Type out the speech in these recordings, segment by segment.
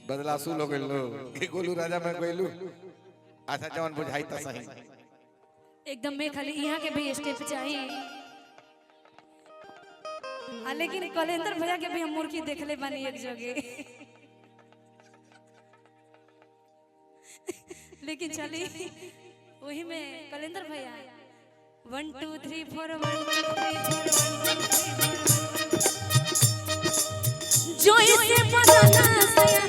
बदलासु लोग लो के गोलू राजा मैं गइलू अच्छा जवन बुझाई त सही एकदम में खाली यहाँ के भी स्टेप चाहिए। लेकिन कलेंदर भैया के भी हम मुर्गी देखले बानी एक जगह। लेकिन चली वही में कलेंदर भैया 1 2 3 4 1 2 3 4 जो इसे बनाना सया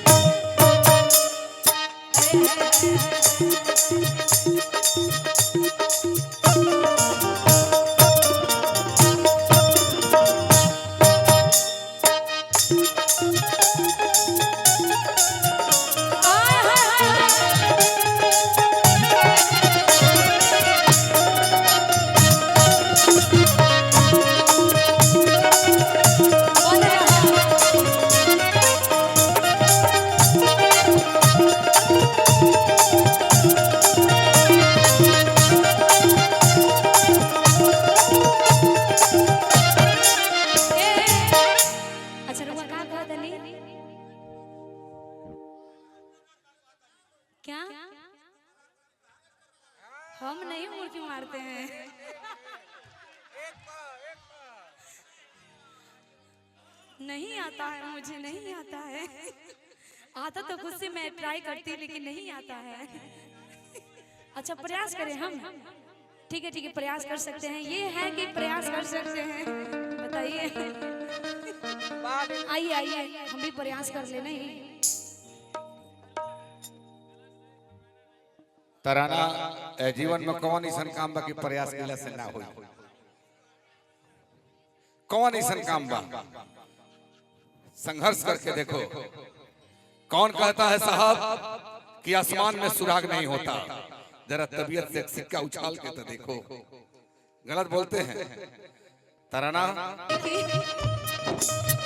क्या हम नहीं मुर्गी मारते हैं। नहीं आता है मुझे नहीं आता है। आता तो खुद से मैं ट्राई करती लेकिन नहीं आता है। अच्छा प्रयास करें हम। ठीक है प्रयास कर सकते हैं। ये है कि प्रयास कर सकते हैं। बताइए आइए आइए हम भी प्रयास कर ले। नहीं तराना जीवन में कौन ऐसा काम बा कि प्रयास केला से ना होई कौन ऐसा काम बा संघर्ष करके देखो। कौन कहता है साहब कि आसमान में सुराग नहीं होता जरा तबीयत से एक सिक्का उछाल के तो देखो। गलत बोलते हैं तराना।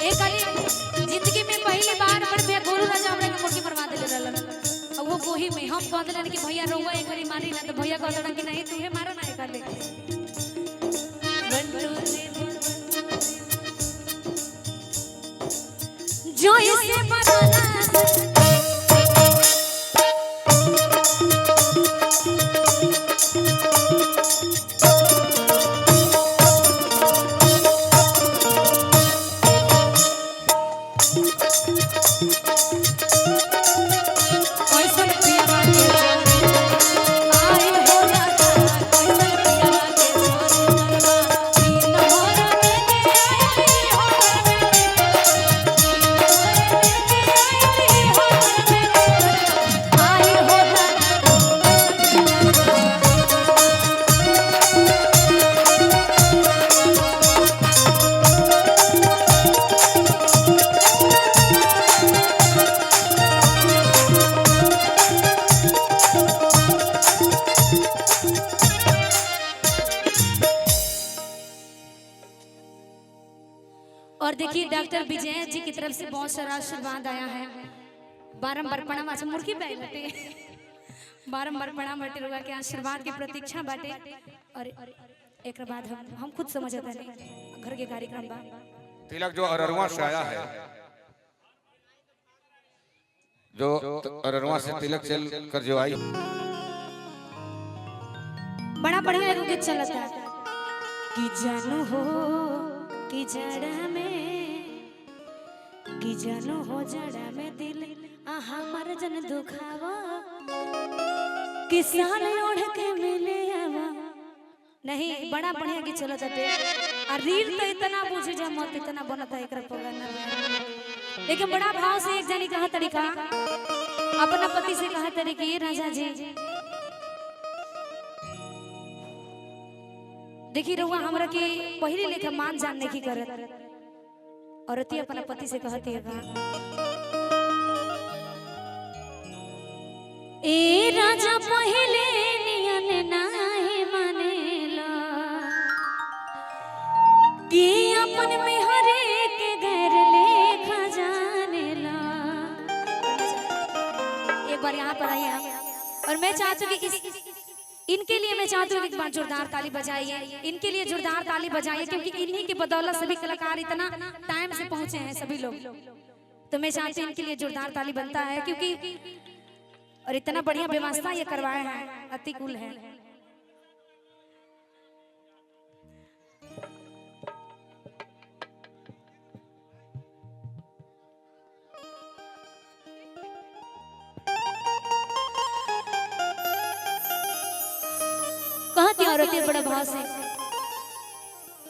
एक जिंदगी में पहली बार पर गोलू राजा हमरा के मुर्गी मरवा देले रहलन। वो वही में हम कहते कि भैया रोवा एक बारी मारी ना तो भैया कहते कि नहीं तू मारा ना कर ले। जो इसे बनाना और देखिए डॉक्टर विजय जी की तरफ से बहुत सारा आशीर्वाद आया है। बारंबार प्रणाम। अच्छा मुर्गी बैठे बारंबार प्रणाम बटे रुआ के आशीर्वाद की प्रतीक्षा बाटे। और एक बाद हम खुद समझ आता नहीं घर के कार्यक्रम बा। तिलक जो अररुआ से आया है जो अररुआ से तिलक चल कर जो आई बड़ा बढ़िया एगो गीत चलता है कि जानू हो कि जड़ा में कि जानू हो जड़ा में दिल हमर जन दुखावा किसान ओढ़ के मिले आवा। नहीं बड़ा बढ़िया गीत चलता है। और रील तो इतना बुझे जा मत इतना बनता है एकरा प्रोग्राम में। लेकिन बड़ा भाव से एक जनी कहा तरीका अपना पति से कहा तरीके ये राजा जी देखी रहुआ हमरा के पहले लेखा मान जानने की करत औरती अपना पति से कहती है ए राजा पहले नियन नाहे मानेला कि अपन में हरे के घर लेखा जानेला। एक बार यहाँ पर आइए आप। और मैं चाहती हूँ कि इनके लिए मैं चाहती हूँ एक बार जोरदार ताली बजाइए। इनके लिए जोरदार ताली बजाइए क्योंकि इन्हीं की बदौलत सभी कलाकार इतना टाइम से पहुंचे हैं सभी लोग। तो मैं चाहती हूँ इनके लिए जोरदार ताली बनता है, क्योंकि और इतना बढ़िया व्यवस्था ये करवाए हैं, अति कूल है। कहती औरतें बड़े भाव से,